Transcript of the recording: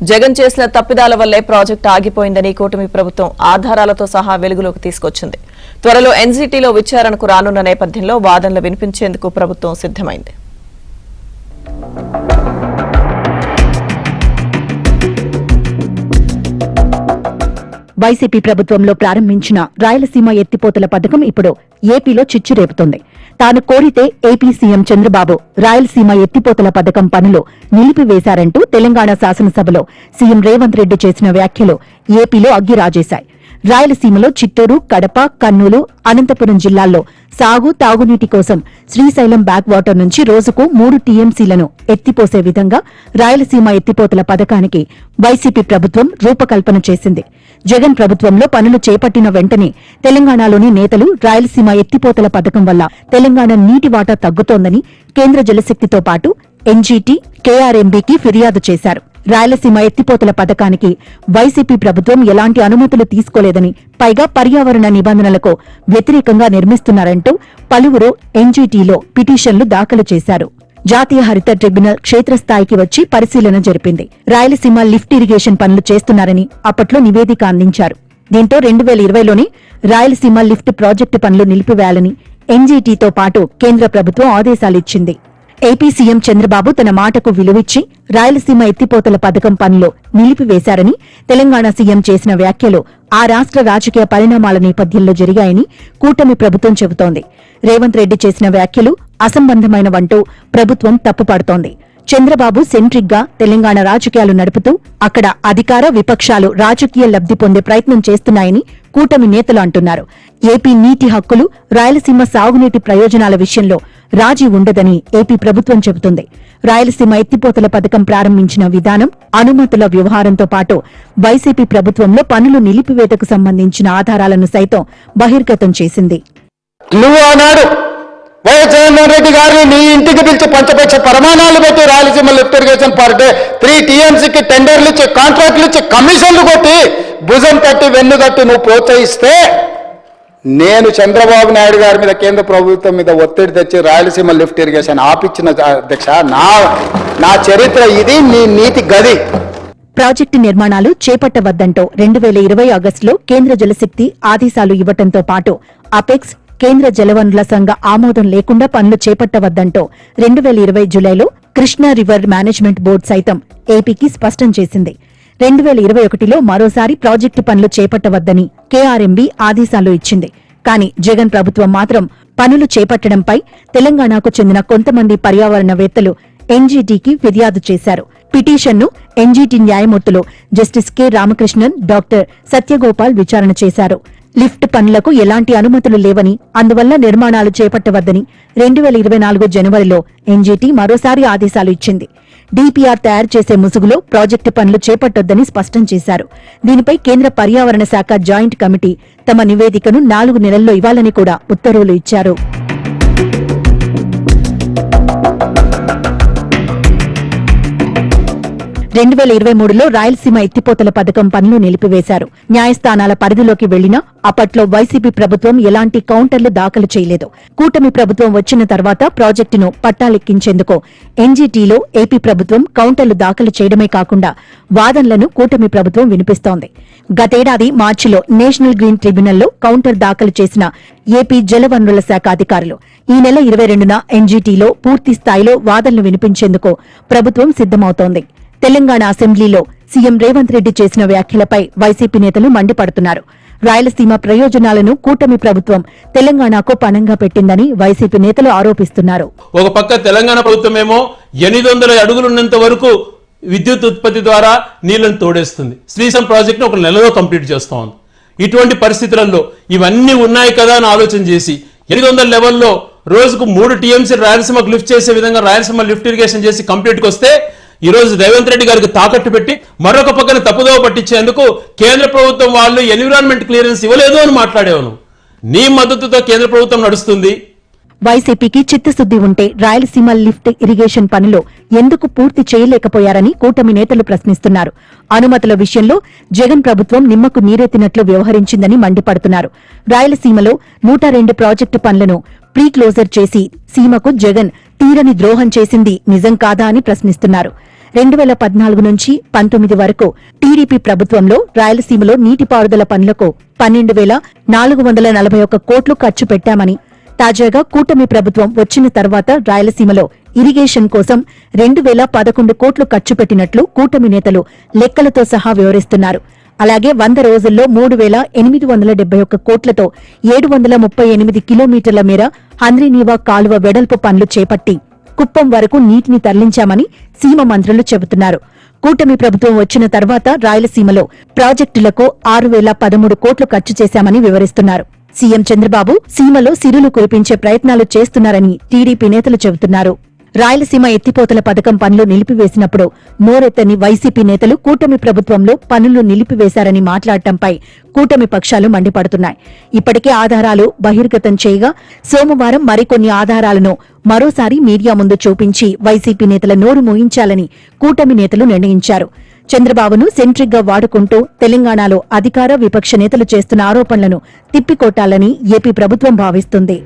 జగన్ చేసిన తప్పిదాల వల్లే ప్రాజెక్టు ఆగిపోయిందని కూటమి ప్రభుత్వం ఆధారాలతో సహా వెలుగులోకి తీసుకొచ్చింది. త్వరలో ఎన్జీటీలో విచారణకు రానున్న నేపథ్యంలో వాదనలు వినిపించేందుకు ప్రభుత్వం సిద్దమైంది. వైసీపీ ప్రభుత్వంలో ప్రారంభించిన రాయలసీమ ఎత్తిపోతల పథకం ఇప్పుడు ఏపీలో చిచ్చు రేపుతోంది. తాను కోరితే ఏపీ సీఎం చంద్రబాబు రాయలసీమ ఎత్తిపోతల పథకం పనులు నిలిపివేశారంటూ తెలంగాణ శాసనసభలో సీఎం రేవంత్ రెడ్డి చేసిన వ్యాఖ్యలు ఏపీలో అగ్గిరాజేశాయి. రాయలసీమలో చిత్తూరు, కడప, కర్నూలు, అనంతపురం జిల్లాల్లో సాగు, తాగునీటి కోసం శ్రీశైలం బ్యాక్ వాటర్ నుంచి రోజుకు 3 టీఎంసీలను ఎత్తిపోసే విధంగా రాయలసీమ ఎత్తిపోతల పథకానికి వైసీపీ ప్రభుత్వం రూపకల్పన చేసింది. జగన్ ప్రభుత్వంలో పనులు చేపట్టిన వెంటనే తెలంగాణలోని నేతలు రాయలసీమ ఎత్తిపోతల పథకం వల్ల తెలంగాణ నీటి వాటా తగ్గుతోందని కేంద్ర జలశక్తితో పాటు ఎన్జీటీ, కేఆర్ఎంబీకి ఫిర్యాదు చేశారు. రాయలసీమ ఎత్తిపోతల పథకానికి వైసీపీ ప్రభుత్వం ఎలాంటి అనుమతులు తీసుకోలేదని, పైగా పర్యావరణ నిబంధనలకు వ్యతిరేకంగా నిర్మిస్తున్నారంటూ పలువురు ఎన్జీటీలో పిటిషన్లు దాఖలు చేశారు. జాతీయ హరిత ట్రిబ్యునల్ క్షేత్రస్థాయికి వచ్చి పరిశీలన జరిపింది. రాయలసీమ లిఫ్ట్ ఇరిగేషన్ పనులు చేస్తున్నారని అప్పట్లో నివేదిక అందించారు. దీంతో 2020లోనే రాయలసీమ లిఫ్ట్ ప్రాజెక్టు పనులు నిలిపివేయాలని ఎన్జీటీతో పాటు కేంద్ర ప్రభుత్వం ఆదేశాలిచ్చింది. ఏపీ సీఎం చంద్రబాబు తన మాటకు విలువిచ్చి రాయలసీమ ఎత్తిపోతల పథకం పనులు నిలిపివేశారని తెలంగాణ సీఎం చేసిన వ్యాఖ్యలు ఆ రాష్ట్ర రాజకీయ పరిణామాల నేపథ్యంలో జరిగాయని కూటమి ప్రభుత్వం చెబుతోంది. రేవంత్ రెడ్డి చేసిన వ్యాఖ్యలు అసంబంధమైనవంటూ ప్రభుత్వం తప్పుపడుతోంది. చంద్రబాబు సెంట్రిక్ గా తెలంగాణ రాజకీయాలు నడుపుతూ అక్కడ అధికార, విపక్షాలు రాజకీయ లబ్ది పొందే ప్రయత్నం చేస్తున్నాయని కూటమి నేతలు అంటున్నారు. ఏపీ నీటి హక్కులు, రాయలసీమ సాగునీటి ప్రయోజనాల విషయంలో రాజీ ఉండదని ఏపీ ప్రభుత్వం చెబుతుంది. రాయలసీమ ఎత్తిపోతల పథకం ప్రారంభించిన విధానం, అనుమతుల వ్యవహారంతో పాటు వైసీపీ ప్రభుత్వంలో పనులు నిలిపివేతకు సంబంధించిన ఆధారాలను సైతం బహిర్గతం చేసింది. వైఎస్ జగన్మోహన్ రెడ్డి గారిని నీ ఇంటికి పిలిచి పంచపక్ష ప్రమాణాలు పెట్టి Rayalaseema lift irrigation per day 3 టీఎంసీకి టెండర్లు ఇచ్చి, కాంట్రాక్టులు ఇచ్చి, కమిషన్లు కొట్టి, భుజం తట్టి, వెన్ను తట్టి నువ్వు ప్రోత్సహిస్తే నేను చంద్రబాబు నాయుడు గారి మీద, కేంద్ర ప్రభుత్వం మీద ఒత్తిడి తెచ్చి రాయలసీమ లిఫ్ట్ ఇరిగేషన్ ఆపిచ్చిన అధ్యక్ష. నా చరిత్ర ఇది, నీ నీతి గది. ప్రాజెక్టు నిర్మాణాలు చేపట్టవద్దంటూ 2020 ఆగస్టులో కేంద్ర జలశక్తి ఆదేశాలు ఇవ్వడంతో పాటు అపెక్స్, కేంద్ర జలవనరుల సంఘ ఆమోదం లేకుండా పనులు చేపట్టవద్దంటూ 2020 జులైలో కృష్ణా రివర్ మేనేజ్మెంట్ బోర్డు సైతం ఏపీకి స్పష్టం చేసింది. 2021లో మరోసారి ప్రాజెక్టు పనులు చేపట్టవద్దని కేఆర్ఎంబీ ఆదేశాలు ఇచ్చింది. కానీ జగన్ ప్రభుత్వం మాత్రం పనులు చేపట్టడంపై తెలంగాణకు చెందిన కొంతమంది పర్యావరణవేత్తలు ఎన్జీటీకి ఫిర్యాదు చేశారు. పిటిషన్ను ఎన్జీటీ న్యాయమూర్తులు జస్టిస్ కె రామకృష్ణన్, డాక్టర్ సత్యగోపాల్ విచారణ చేశారు. లిఫ్ట్ పనులకు ఎలాంటి అనుమతులు లేవని, అందువల్ల నిర్మాణాలు చేపట్టవద్దని 2024 జనవరిలో ఎన్జీటీ మరోసారి ఆదేశాలు ఇచ్చింది. డీపీఆర్ తయారు చేసే ముసుగులో ప్రాజెక్టు పనులు చేపట్టొద్దని స్పష్టం చేశారు. దీనిపై కేంద్ర పర్యావరణ శాఖ జాయింట్ కమిటీ తమ నివేదికను 4 నెలల్లో ఇవ్వాలని కూడా ఉత్తర్వులు ఇచ్చారు. 2023లో రాయలసీమ ఎత్తిపోతల పథకం పనులు నిలిపివేశారు. న్యాయస్థానాల పరిధిలోకి వెళ్లినా అప్పట్లో వైసీపీ ప్రభుత్వం ఎలాంటి కౌంటర్లు దాఖలు చేయలేదు. కూటమి ప్రభుత్వం వచ్చిన తర్వాత ప్రాజెక్టును పట్టాలెక్కించేందుకు ఎన్జీటీలో ఏపీ ప్రభుత్వం కౌంటర్లు దాఖలు చేయడమే కాకుండా వాదనలను కూటమి ప్రభుత్వం వినిపిస్తోంది. గతేడాది మార్చిలో నేషనల్ గ్రీన్ ట్రిబ్యునల్లో కౌంటర్ దాఖలు చేసిన ఏపీ జలవనరుల శాఖ అధికారులు ఈ నెల 22న ఎన్జీటీలో పూర్తి స్థాయిలో వాదనలు వినిపించేందుకు ప్రభుత్వం సిద్దమవుతోంది. తెలంగాణ అసెంబ్లీలో సీఎం రేవంత్ రెడ్డి చేసిన వ్యాఖ్యలపై వైసీపీ నేతలు మండిపడుతున్నారు. రాయలసీమ ప్రయోజనాలను కూటమి ప్రభుత్వం తెలంగాణకు పణంగా పెట్టిందని వైసీపీ నేతలు ఆరోపిస్తున్నారు. ఒక పక్క తెలంగాణ ప్రభుత్వం ఏమో 800 అడుగులున్నంత వరకు విద్యుత్ ఉత్పత్తి ద్వారా నీళ్లను తోడేస్తుంది. శ్రీశైలం ప్రాజెక్టును 1 నెలలో కంప్లీట్ చేస్తా ఉంది. ఇటువంటి పరిస్థితులలో ఇవన్నీ ఉన్నాయి కదా అని ఆలోచన చేసి 800 లెవెల్లో రోజుకు 3 టీఎంసీ రాయలసీమకు లిఫ్ట్ చేసే విధంగా రాయలసీమ లిఫ్ట్ ఇరిగేషన్ చేసి కంప్లీట్కి వస్తే ఈ రోజు రేవంత్ రెడ్డి గారికి తాకట్టు పెట్టి మరొక పక్కన తప్పుదోవ పట్టించేందుకు కేంద్ర ప్రభుత్వం వాళ్ళు ఎన్విరాన్మెంట్ క్లియరెన్స్ ఇవ్వలేదు అని మాట్లాడేవాను. నీ మద్దతుతో కేంద్ర ప్రభుత్వం నడుస్తుంది. వైసీపీకి చిత్తశుద్ది ఉంటే రాయలసీమ లిఫ్ట్ ఇరిగేషన్ పనులు ఎందుకు పూర్తి చేయలేకపోయారని కూటమి నేతలు ప్రశ్నిస్తున్నారు. అనుమతుల విషయంలో జగన్ ప్రభుత్వం నిమ్మకు నీరెత్తినట్లు వ్యవహరించిందని మండిపడుతున్నారు. రాయలసీమలో 102 ప్రాజెక్టు పనులను ప్రీ క్లోజర్ చేసి సీమకు జగన్ తీరని ద్రోహం చేసింది నిజం కాదా అని ప్రశ్నిస్తున్నారు. 2014 నుంచి 19 వరకు టీడీపీ ప్రభుత్వంలో రాయలసీమలో నీటిపారుదల పనులకు 12,441 కోట్లు ఖర్చు పెట్టామని, తాజాగా కూటమి ప్రభుత్వం వచ్చిన తర్వాత రాయలసీమలో ఇరిగేషన్ కోసం 2,011 కోట్లు ఖర్చు పెట్టినట్లు కూటమి నేతలు లెక్కలతో సహా వివరిస్తున్నారు. అలాగే 100 రోజుల్లో 3,871 కోట్లతో 738 కిలోమీటర్ల మేర హంద్రీనీవా కాలువ వెడల్పు పనులు చేపట్టి కుప్పం వరకు నీటిని తరలించామని సీమ మంత్రులు చెబుతున్నారు. కూటమి ప్రభుత్వం వచ్చిన తర్వాత రాయలసీమలో ప్రాజెక్టులకు 6,013 కోట్లు ఖర్చు చేశామని వివరిస్తున్నారు. సీఎం చంద్రబాబు సీమలో సిరులు కురిపించే ప్రయత్నాలు చేస్తున్నారని టీడీపీ నేతలు చెబుతున్నారు. రాయలసీమ ఎత్తిపోతల పథకం పనులు నిలిపివేసినప్పుడు నోరెత్తని వైసీపీ నేతలు కూటమి ప్రభుత్వంలో పనులు నిలిపివేశారని మాట్లాడటంపై కూటమి పక్షాలు మండిపడుతున్నాయి. ఇప్పటికే ఆధారాలు బహిర్గతం చేయగా సోమవారం మరికొన్ని ఆధారాలను మరోసారి మీడియా ముందు చూపించి వైసీపీ నేతల నోరు మోయించాలని కూటమి నేతలు నిర్ణయించారు. చంద్రబాబును సెంట్రిక్ గా వాడుకుంటూ తెలంగాణలో అధికార విపక్ష నేతలు చేస్తున్న ఆరోపణలను తిప్పికొట్టాలని ఏపీ ప్రభుత్వం భావిస్తుంది.